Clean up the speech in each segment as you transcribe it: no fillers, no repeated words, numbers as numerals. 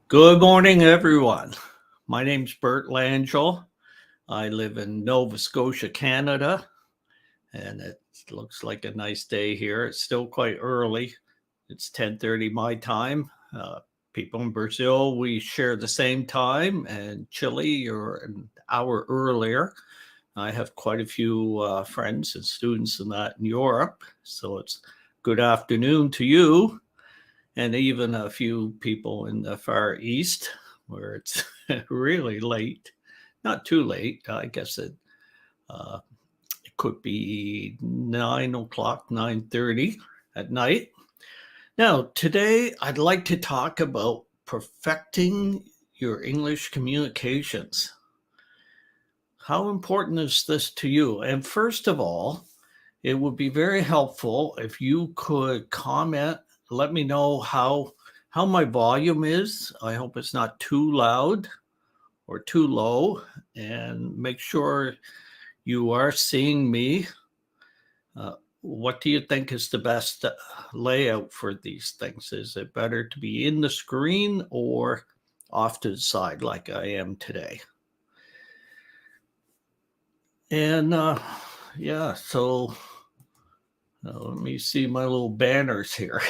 Good morning, everyone. My name's Bert Langell. I live in Nova Scotia, Canada, and it looks like a nice day here. It's still quite early. It's 10:30 my time. People in Brazil, we share the same time, and Chile, you're an hour earlier. I have quite a few friends and students in Europe, so it's good afternoon to you, and even a few people in the Far East where it's really late. Not too late. I guess uh, it could be 9 o'clock, 9:30 at night. Now, today I'd like to talk about perfecting your English communications. How important is this to you? And first of all, it would be very helpful if you could comment, let me know how my volume is. I hope it's not too loud or too low, and make sure you are seeing me. What do you think is the best layout for these things? Is it better to be in the screen or off to the side like I am today? And yeah, so let me see my little banners here.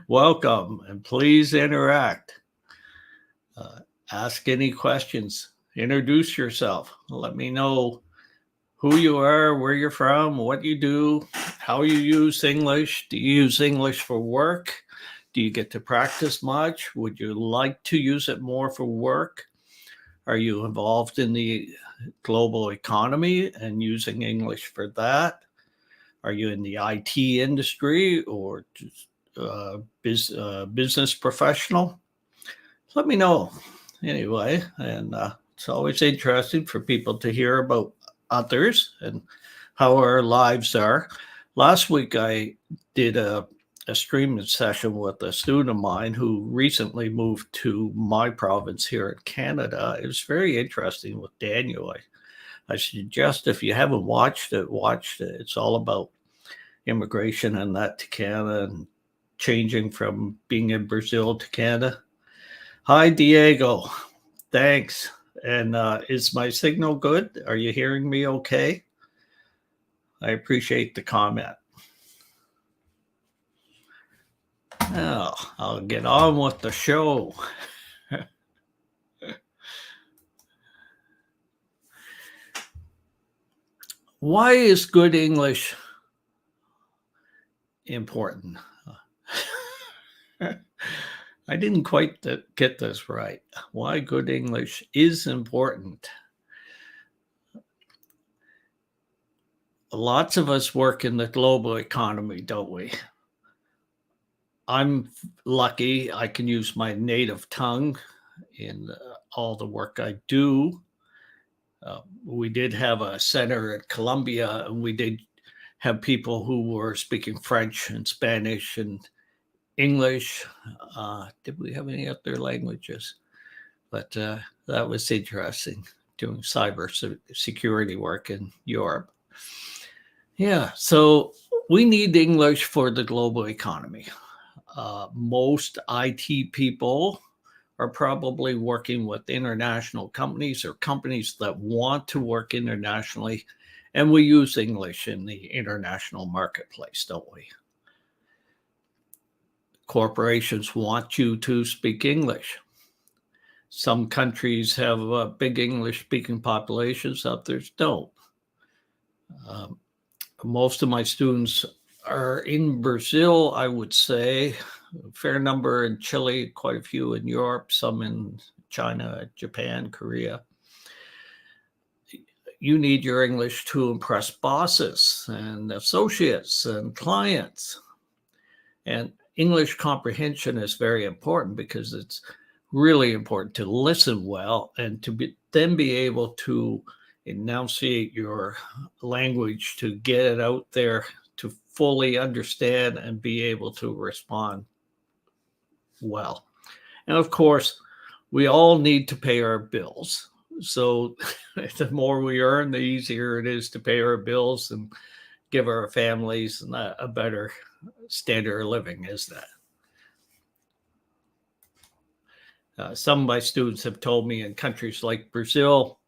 Welcome, and please interact. Ask any questions. Introduce yourself. Let me know who you are, where you're from, what you do, how you use English. Do you use English for work? Do you get to practice much? Would you like to use it more for work? Are you involved in the global economy and using English for that? Are you in the IT industry or just business professional? Let me know anyway. And it's always interesting for people to hear about others and how our lives are. Last week, I did a streaming session with a student of mine who recently moved to my province here in Canada. It was very interesting with Daniel. I suggest if you haven't watched it, watch it. It's all about immigration and that to Canada and changing from being in Brazil to Canada. Hi, Diego. Thanks. And is my signal good? Are you hearing me okay? I appreciate the comment. Now, I'll get on with the show. Why is good English important? I didn't quite get this right. Why good English is important. Lots of us work in the global economy, don't we? I'm lucky I can use my native tongue in all the work I do. We did have a center at Columbia, and we did have people who were speaking French and Spanish and English. Did we have any other languages? But that was interesting, doing cyber security work in Europe. Yeah, so we need English for the global economy. Most IT people are probably working with international companies or companies that want to work internationally, and we use English in the international marketplace, don't we? Corporations want you to speak English. Some countries have big English-speaking populations, others don't. Most of my students are in Brazil, I would say, a fair number in Chile, quite a few in Europe, some in China, Japan, Korea. You need your English to impress bosses and associates and clients. And English comprehension is very important because it's really important to listen well and to then be able to enunciate your language, to get it out there, to fully understand and be able to respond well. And of course, we all need to pay our bills. So the more we earn, the easier it is to pay our bills and give our families a better standard of living is that. Some of my students have told me in countries like Brazil,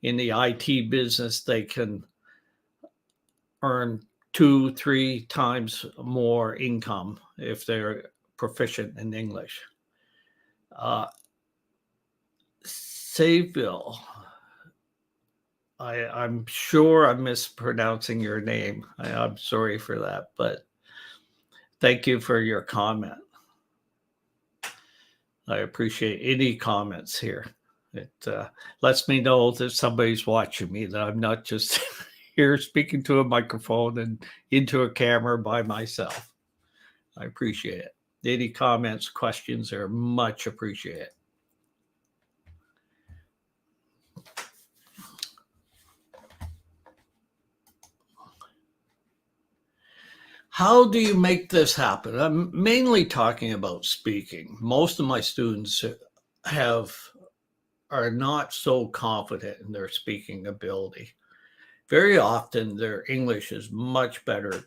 in the IT business, they can earn 2-3 times more income if they're proficient in English. Sayville, I'm sure I'm mispronouncing your name. I'm sorry for that, but thank you for your comment. I appreciate any comments here. It lets me know that somebody's watching me, that I'm not just here speaking to a microphone and into a camera by myself. I appreciate it. Any comments, questions are much appreciated. How do you make this happen? I'm mainly talking about speaking. Most of my students are not so confident in their speaking ability. Very often their English is much better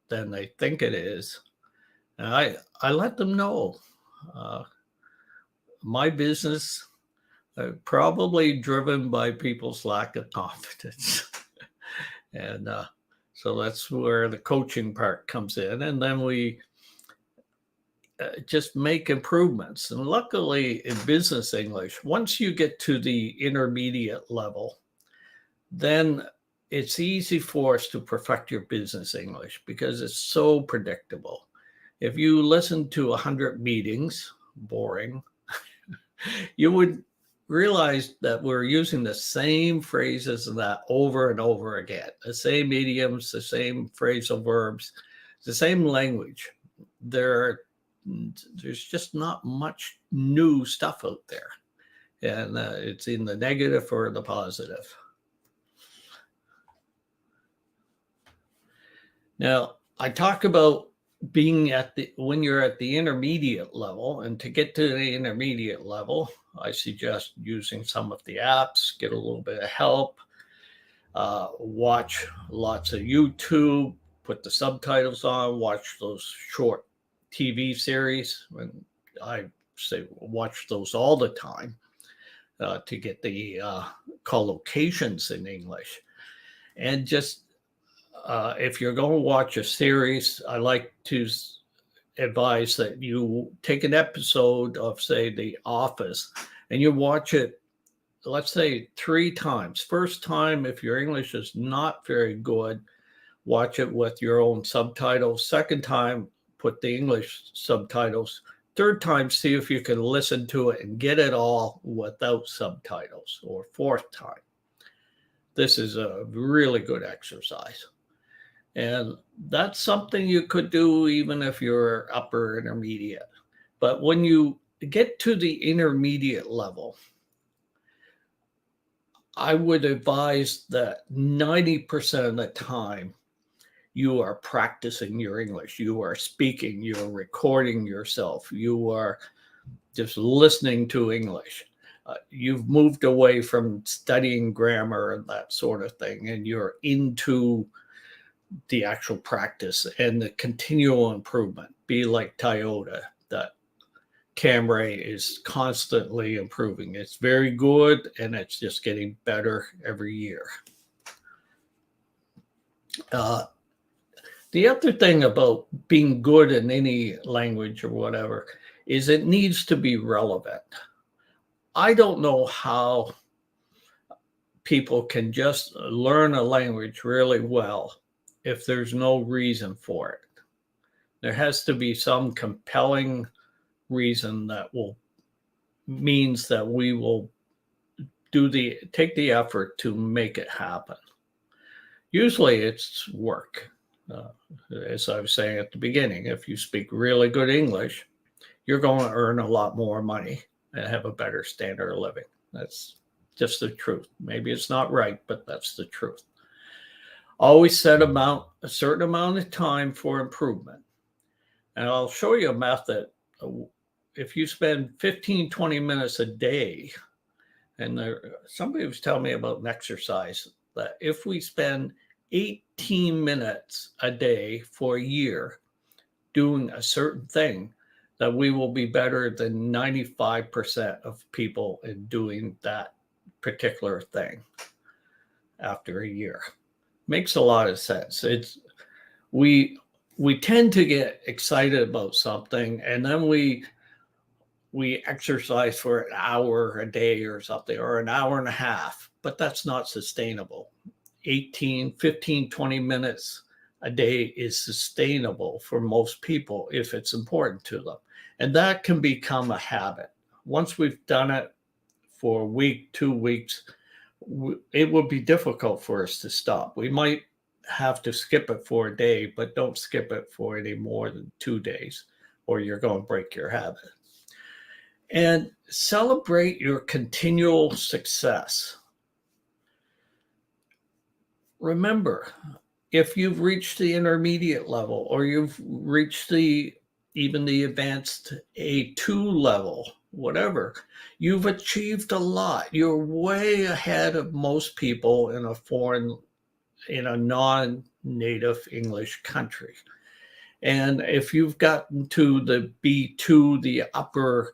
than they think it is. And I let them know. My business probably driven by people's lack of confidence. And so that's where the coaching part comes in. And then we just make improvements. And luckily in business English, once you get to the intermediate level, then it's easy for us to perfect your business English because it's so predictable. If you listen to 100 meetings, boring, you would realize that we're using the same phrases and that over and over again, the same idioms, the same phrasal verbs, the same language. There's just not much new stuff out there. And it's in the negative or the positive. Now, I talk about being when you're at the intermediate level, and to get to the intermediate level, I suggest using some of the apps, get a little bit of help, watch lots of YouTube, put the subtitles on, watch those short TV series. And I say watch those all the time to get the collocations in English. And just if you're going to watch a series, I like to advise that you take an episode of, say, The Office, and you watch it, let's say, 3 times. First time, if your English is not very good, watch it with your own subtitles. Second time, put the English subtitles. Third time, see if you can listen to it and get it all without subtitles. Or fourth time. This is a really good exercise. And that's something you could do even if you're upper intermediate. But when you get to the intermediate level, I would advise that 90% of the time you are practicing your English. You are speaking, you're recording yourself, you are just listening to English. You've moved away from studying grammar and that sort of thing, and you're into the actual practice and the continual improvement. Be like Toyota, that Camry is constantly improving. It's very good and it's just getting better every year. The other thing about being good in any language or whatever is it needs to be relevant. I don't know how people can just learn a language really well if there's no reason for it. There has to be some compelling reason that means that we will take the effort to make it happen. Usually it's work. As I was saying at the beginning, if you speak really good English, you're going to earn a lot more money and have a better standard of living. That's just the truth. Maybe it's not right, but that's the truth. Always set a certain amount of time for improvement. And I'll show you a method. If you spend 15, 20 minutes a day, and somebody was telling me about an exercise that if we spend 18 minutes a day for a year, doing a certain thing, that we will be better than 95% of people in doing that particular thing after a year. Makes a lot of sense. We we tend to get excited about something, and then we exercise for an hour a day or something, or an hour and a half, but that's not sustainable. 18, 15, 20 minutes a day is sustainable for most people if it's important to them. And that can become a habit. Once we've done it for a week, 2 weeks, it would be difficult for us to stop. We might have to skip it for a day, but don't skip it for any more than 2 days, or you're going to break your habit. And celebrate your continual success. Remember, if you've reached the intermediate level, or you've reached even the advanced A2 level, whatever, you've achieved a lot. You're way ahead of most people in a non-native English country. And if you've gotten to the B2, the upper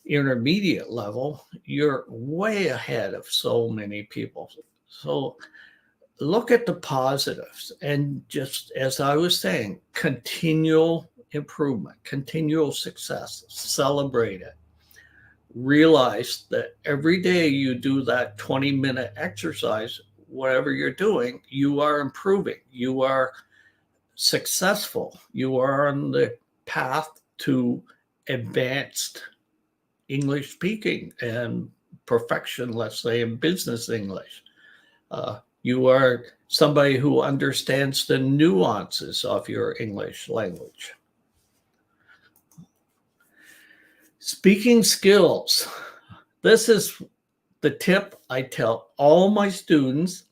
intermediate level, you're way ahead of so many people. So look at the positives, and just as I was saying, continual improvement, continual success, celebrate it. Realize that every day you do that 20-minute exercise, whatever you're doing, you are improving, you are successful, you are on the path to advanced English speaking and perfection, let's say, in business English. You are somebody who understands the nuances of your English language. Speaking skills. This is the tip I tell all my students,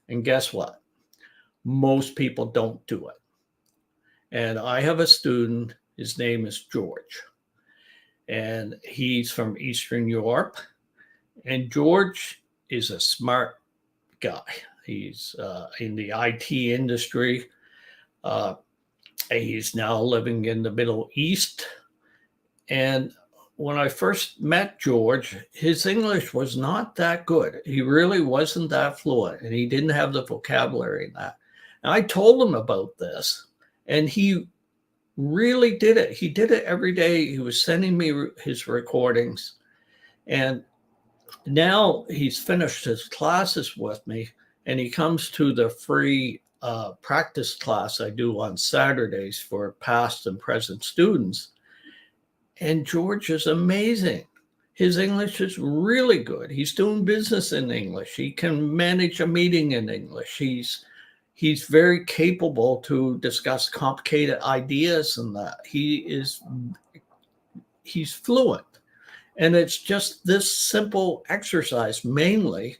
and guess what? Most people don't do it. And I have a student, his name is George, and he's from Eastern Europe. And George is a smart guy. He's in the IT industry. He's now living in the Middle East. And when I first met George, his English was not that good. He really wasn't that fluent, and he didn't have the vocabulary in that. And I told him about this, and he really did it. He did it every day. He was sending me his recordings. And now he's finished his classes with me, and he comes to the free practice class I do on Saturdays for past and present students. And George is amazing. His English is really good. He's doing business in English. He can manage a meeting in English. He's very capable to discuss complicated ideas and that. He's fluent. And it's just this simple exercise mainly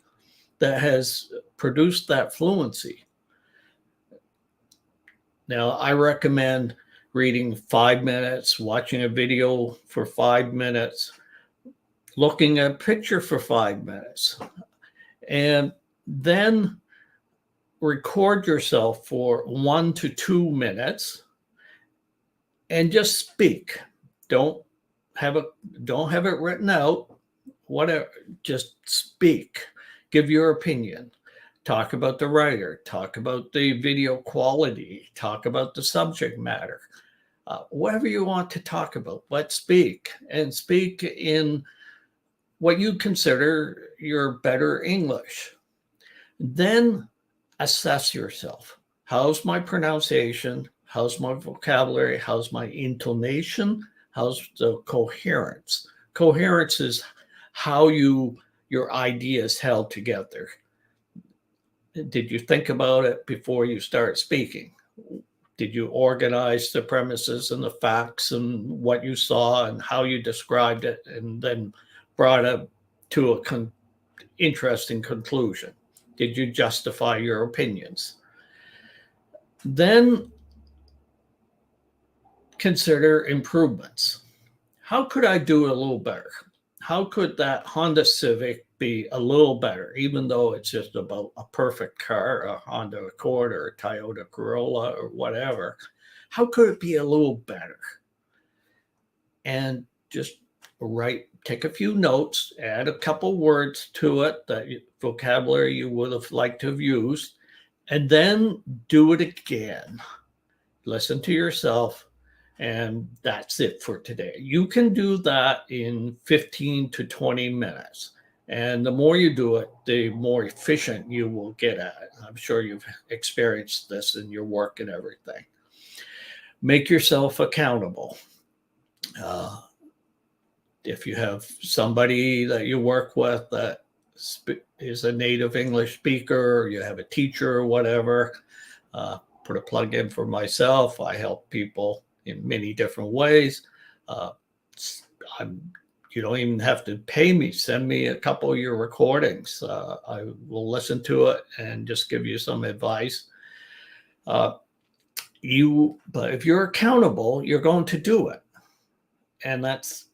that has produced that fluency. Now, I recommend reading 5 minutes, watching a video for 5 minutes, looking at a picture for 5 minutes, and then record yourself for 1 to 2 minutes and just speak. Don't have it written out, whatever, just speak. Give your opinion. Talk about the writer, talk about the video quality, talk about the subject matter, whatever you want to talk about, but speak, and speak in what you consider your better English. Then assess yourself. How's my pronunciation? How's my vocabulary? How's my intonation? How's the coherence? Coherence is how your ideas held together. Did you think about it before you start speaking? Did you organize the premises and the facts and what you saw and how you described it, and then brought it to an interesting conclusion? Did you justify your opinions? Then consider improvements. How could I do it a little better? How could that Honda Civic be a little better, even though it's just about a perfect car, a Honda Accord or a Toyota Corolla or whatever? How could it be a little better? And just take a few notes, add a couple words to it, that vocabulary you would have liked to have used, and then do it again. Listen to yourself, and that's it for today. You can do that in 15 to 20 minutes. And the more you do it, the more efficient you will get at it. I'm sure you've experienced this in your work and everything. Make yourself accountable. Uh, if you have somebody that you work with that is a native English speaker, or you have a teacher or whatever, put a plug in for myself. I help people in many different ways. You don't even have to pay me. Send me a couple of your recordings. I will listen to it and just give you some advice. But if you're accountable, you're going to do it. And that's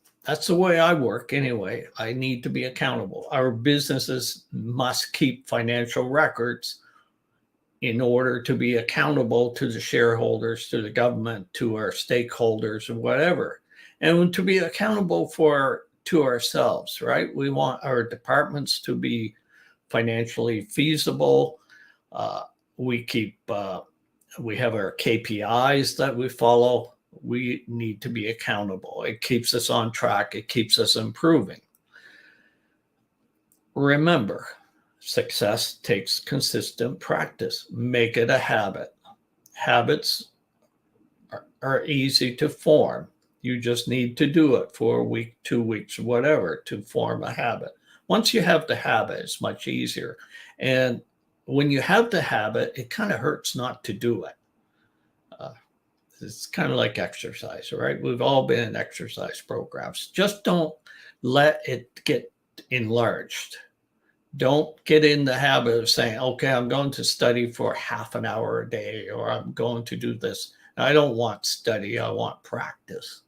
the way I work anyway. I need to be accountable. Our businesses must keep financial records in order to be accountable to the shareholders, to the government, to our stakeholders, or whatever. And to be accountable to ourselves, right? We want our departments to be financially feasible. We have our KPIs that we follow. We need to be accountable. It keeps us on track. It keeps us improving. Remember, success takes consistent practice. Make it a habit. Habits are easy to form. You just need to do it for a week, 2 weeks, whatever, to form a habit. Once you have the habit, it's much easier. And when you have the habit, it kind of hurts not to do it. It's kind of like exercise, right? We've all been in exercise programs. Just don't let it get enlarged. Don't get in the habit of saying, okay, I'm going to study for half an hour a day, or I'm going to do this. I don't want study. I want practice.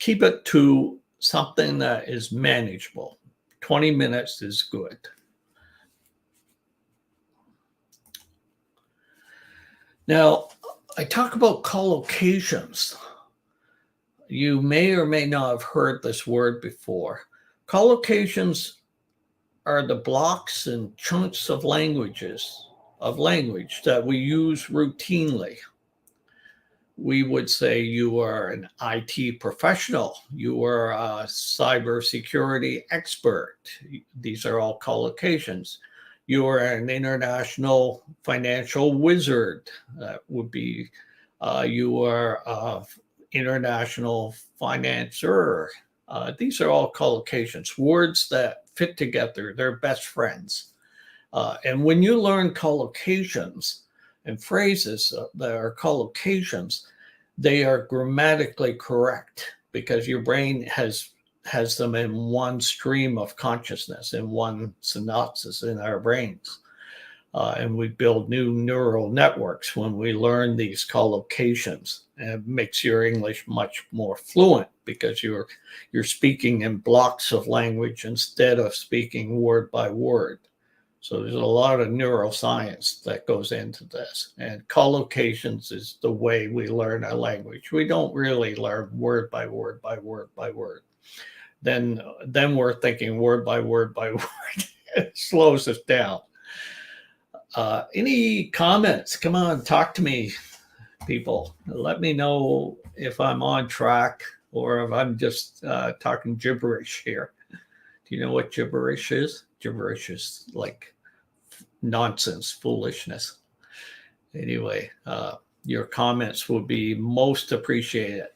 Keep it to something that is manageable. 20 minutes is good. Now, I talk about collocations. You may or may not have heard this word before. Collocations are the blocks and chunks of language that we use routinely. We would say you are an IT professional. You are a cybersecurity expert. These are all collocations. You are an international financial wizard. That would be, you are an international financier. These are all collocations, words that fit together. They're best friends. And when you learn collocations and phrases that are collocations, they are grammatically correct because your brain has them in one stream of consciousness, in one synopsis in our brains. And we build new neural networks when we learn these collocations. And it makes your English much more fluent because you're speaking in blocks of language instead of speaking word by word. So there's a lot of neuroscience that goes into this. And collocations is the way we learn a language. We don't really learn word by word by word by word. Then we're thinking word by word by word. It slows us down. Any comments? Come on, talk to me, people. Let me know if I'm on track or if I'm just talking gibberish here. Do you know what gibberish is? Gibberish is like nonsense, foolishness. Anyway, your comments would be most appreciated.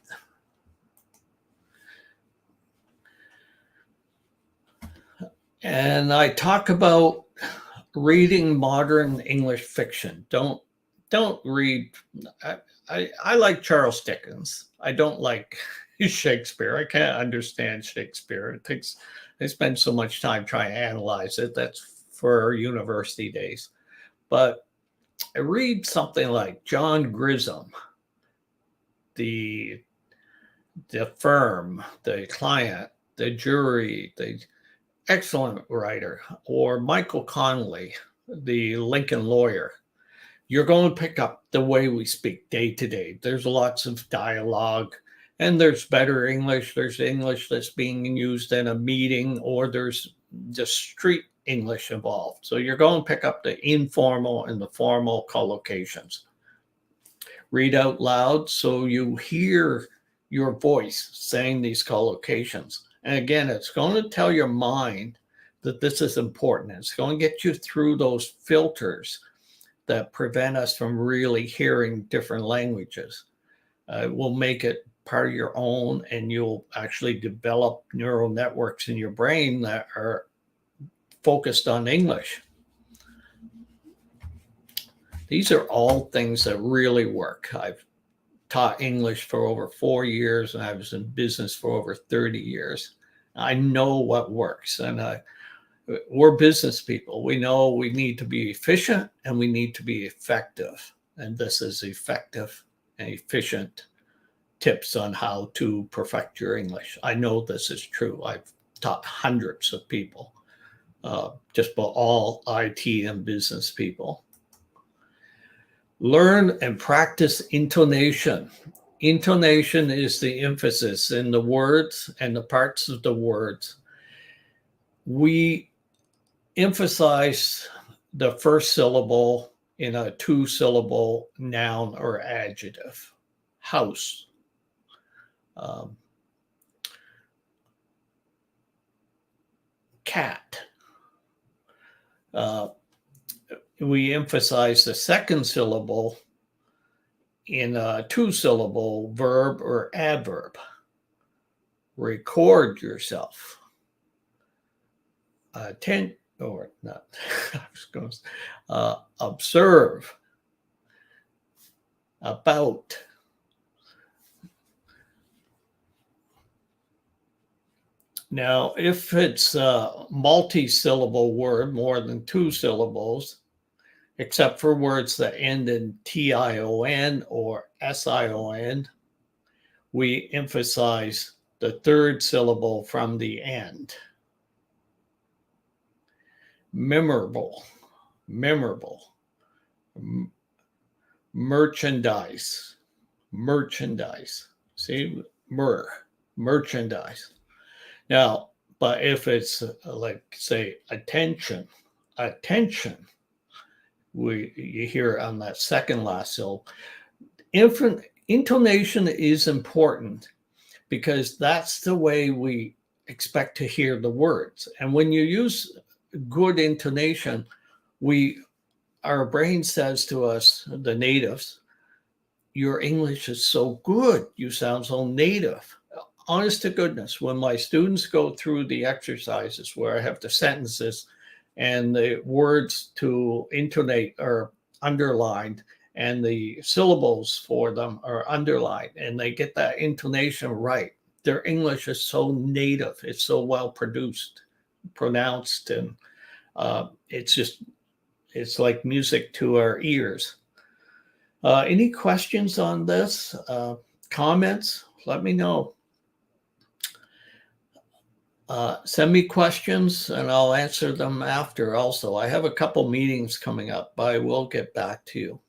And I talk about reading modern English fiction. Don't read. I like Charles Dickens. I don't like Shakespeare. I can't understand Shakespeare. I spend so much time trying to analyze it. That's for university days. But I read something like John Grisham, the firm, the client, the jury, the excellent writer, or Michael Connelly, the Lincoln lawyer. you're going to pick up the way we speak day to day. There's lots of dialogue, and there's better English. There's English that's being used in a meeting, or there's just street English involved. So you're going to pick up the informal and the formal collocations. Read out loud so you hear your voice saying these collocations. And again, it's going to tell your mind that this is important. It's going to get you through those filters that prevent us from really hearing different languages. It will make it part of your own, and you'll actually develop neural networks in your brain that are focused on English. These are all things that really work. I've taught English for over 4 years, and I was in business for over 30 years. I know what works, and we're business people. We know we need to be efficient and we need to be effective. And this is effective and efficient tips on how to perfect your English. I know this is true. I've taught hundreds of people, just about all IT and business people. Learn and practice intonation. Intonation is the emphasis in the words and the parts of the words. We emphasize the first syllable in a 2-syllable noun or adjective. House. Cat. We emphasize the second syllable in a 2-syllable verb or adverb. Record yourself. Observe. About. Now, if it's a multi-syllable word, more than 2 syllables, except for words that end in tion or sion, we emphasize the third syllable from the end. Memorable. Merchandise. See, merchandise. Now, but if it's like, say, attention, you hear it on that second last syllable. Intonation is important because that's the way we expect to hear the words. And when you use good intonation, our brain says to us, the natives, your English is so good. You sound so native. Honest to goodness, when my students go through the exercises where I have the sentences and the words to intonate are underlined and the syllables for them are underlined, and they get that intonation right, their English is so native. It's so well pronounced, and it's like music to our ears. Any questions on this? Comments? Let me know. Send me questions and I'll answer them after also. I have a couple meetings coming up, but I will get back to you.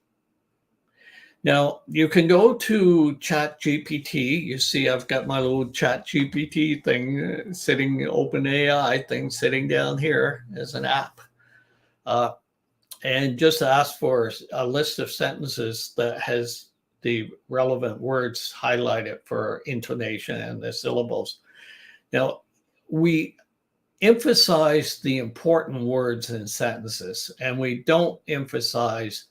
Now, you can go to ChatGPT. You see, I've got my little ChatGPT thing sitting, OpenAI thing sitting down here as an app. And just ask for a list of sentences that has the relevant words highlighted for intonation and the syllables. Now, we emphasize the important words in sentences, and we don't emphasize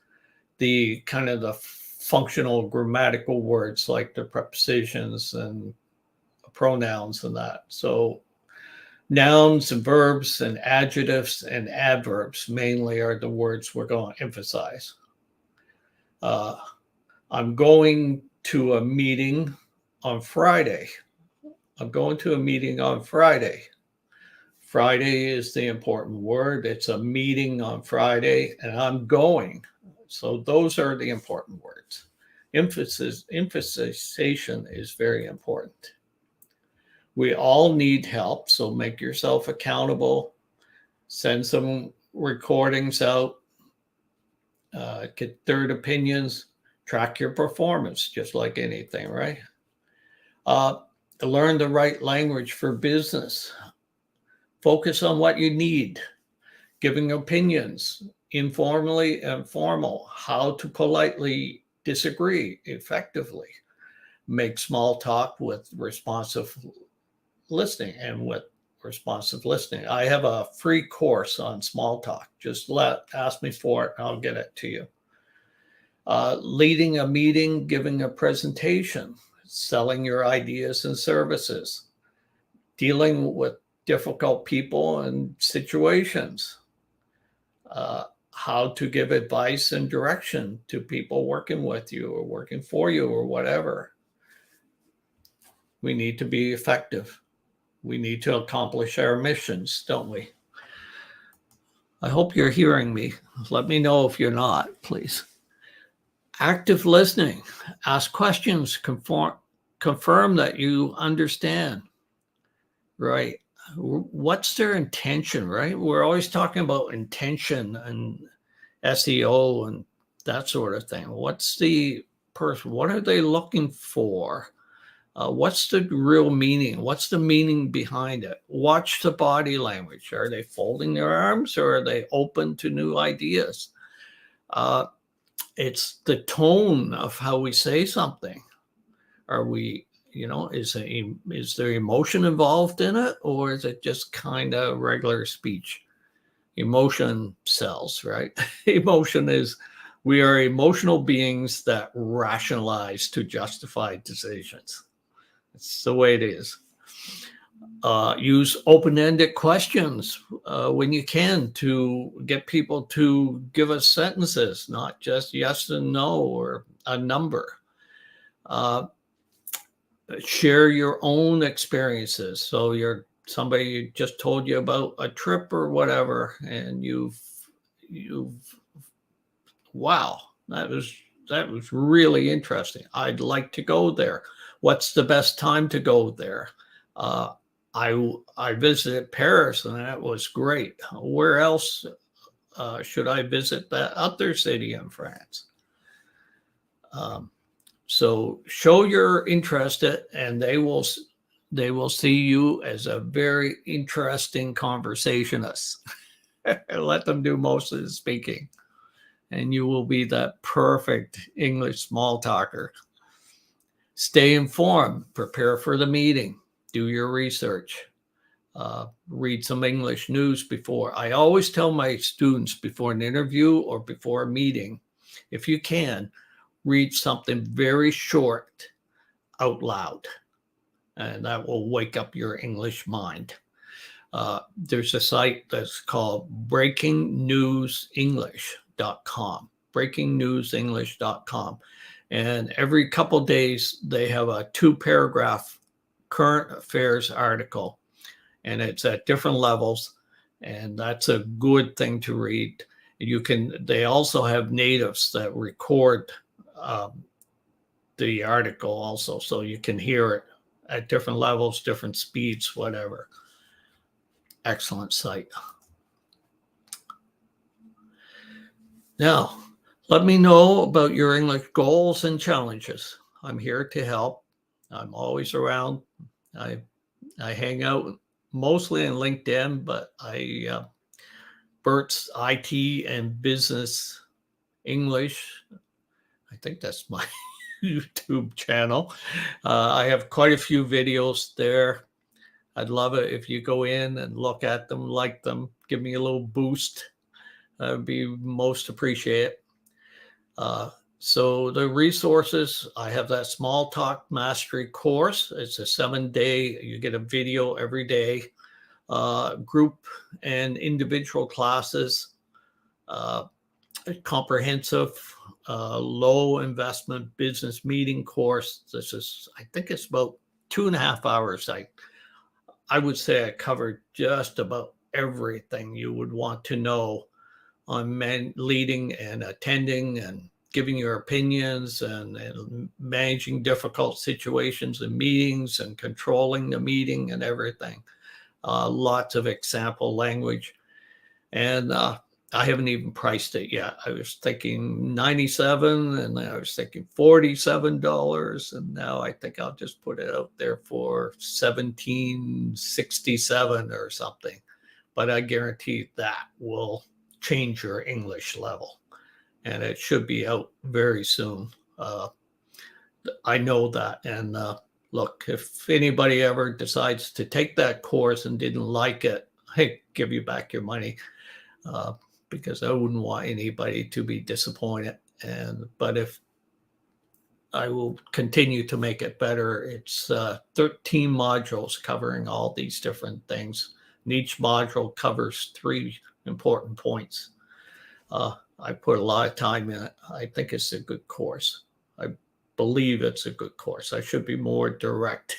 the kind of the functional grammatical words like the prepositions and pronouns and that. So nouns and verbs and adjectives and adverbs mainly are the words we're going to emphasize. I'm going to a meeting on Friday. Friday is the important word. It's a meeting on Friday, and I'm going. So those are the important words. Emphasization is very important. We all need help, so make yourself accountable. Send some recordings out. get third opinions, track your performance, just like anything, right? Uh, Learn the right language for business. Focus on what you need, giving opinions, informally and formal, how to politely disagree effectively, make small talk with responsive listening and with responsive listening. I have a free course on small talk. Just ask me for it and I'll get it to you. Leading a meeting, giving a presentation, selling your ideas and services, dealing with difficult people and situations, how to give advice and direction to people working with you or working for you or whatever. We need to be effective. We need to accomplish our missions, don't we? I hope you're hearing me. Let me know if you're not, please. Active listening. Ask questions. Confirm that you understand. Right. What's their intention, right? We're always talking about intention and SEO and that sort of thing. What's the person? What are they looking for? What's the real meaning? What's the meaning behind it? Watch the body language. Are they folding their arms or are they open to new ideas? It's the tone of how we say something. Are we, is there emotion involved in it, or is it just kind of regular speech? Emotion sells, right? We are emotional beings that rationalize to justify decisions. It's the way it is. Use open-ended questions when you can to get people to give us sentences, not just yes and no or a number. Share your own experiences. So somebody just told you about a trip or whatever, and you've wow, that was really interesting. I'd like to go there. What's the best time to go there? I visited Paris and that was great. Where else should I visit that other city in France? So show you're interested, and they will see you as a very interesting conversationist. Let them do most of the speaking, and you will be that perfect English small talker. Stay informed. Prepare for the meeting. Do your research. Read some English news before. I always tell my students before an interview or before a meeting, if you can, read something very short out loud, and that will wake up your English mind. There's a site that's called breakingnewsenglish.com, breakingnewsenglish.com. And every couple days, they have a 2-paragraph current affairs article, and it's at different levels, and that's a good thing to read. They also have natives that record the article also, so you can hear it at different levels, different speeds, whatever. Excellent site. Now, let me know about your English goals and challenges. I'm here to help. I'm always around. I hang out mostly on LinkedIn, but Bert's IT and Business English, I think that's my YouTube channel. I have quite a few videos there. I'd love it if you go in and look at them, like them, give me a little boost. That would be most appreciated. So the resources, I have that Small Talk Mastery course. It's a 7-day, you get a video every day, group and individual classes, comprehensive low investment business meeting course. I think it's about 2.5 hours. I would say I covered just about everything you would want to know on leading and attending and giving your opinions and managing difficult situations and meetings and controlling the meeting and everything. Lots of example language. And I haven't even priced it yet. I was thinking 97, and then I was thinking $47, and now I think I'll just put it out there for 1767 or something. But I guarantee that will change your English level, and it should be out very soon. I know that. And look, if anybody ever decides to take that course and didn't like it, hey, give you back your money, uh, because I wouldn't want anybody to be disappointed. But if I will continue to make it better, it's 13 modules covering all these different things. And each module covers 3 important points. I put a lot of time in it. I think it's a good course. I believe it's a good course. I should be more direct.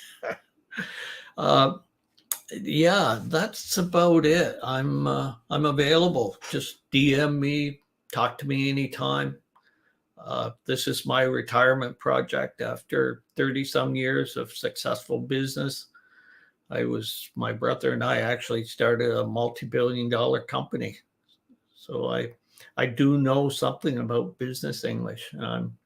Yeah, that's about it. I'm available. Just DM me, talk to me anytime. This is my retirement project after 30 some years of successful business. My brother and I actually started a multi-billion-dollar company. So I do know something about business English. I'm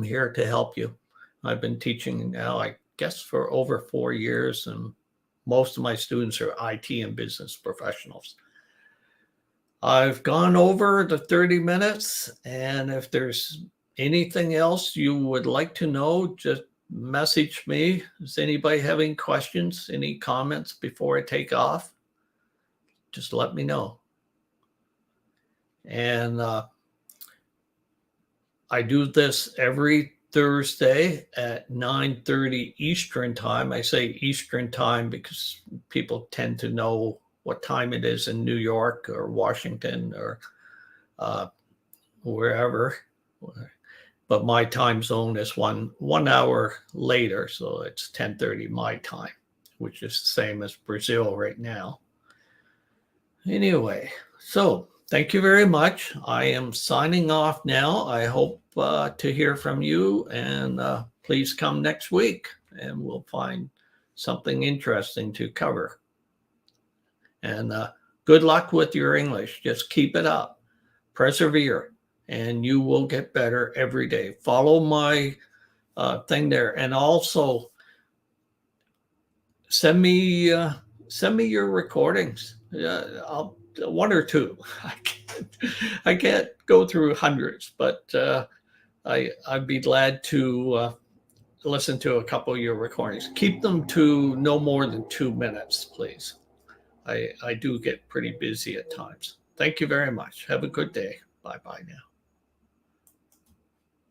here to help you. I've been teaching now, I guess, for over 4 years, and most of my students are IT and business professionals. I've gone over the 30 minutes, and if there's anything else you would like to know, just message me. Does anybody have any questions, any comments before I take off? Just let me know. And I do this every Thursday at 9:30 Eastern time. I say Eastern time because people tend to know what time it is in New York or Washington or wherever. But my time zone is one hour later, so it's 10:30 my time, which is the same as Brazil right now. Anyway, so thank you very much. I am signing off now. I hope to hear from you, and please come next week and we'll find something interesting to cover. And good luck with your English. Just keep it up, persevere, and you will get better every day. Follow my thing there, and also send me your recordings. I'll 1 or 2. I can't go through hundreds, but I'd be glad to listen to a couple of your recordings. Keep them to no more than 2 minutes, please. I do get pretty busy at times. Thank you very much. Have a good day. Bye bye now.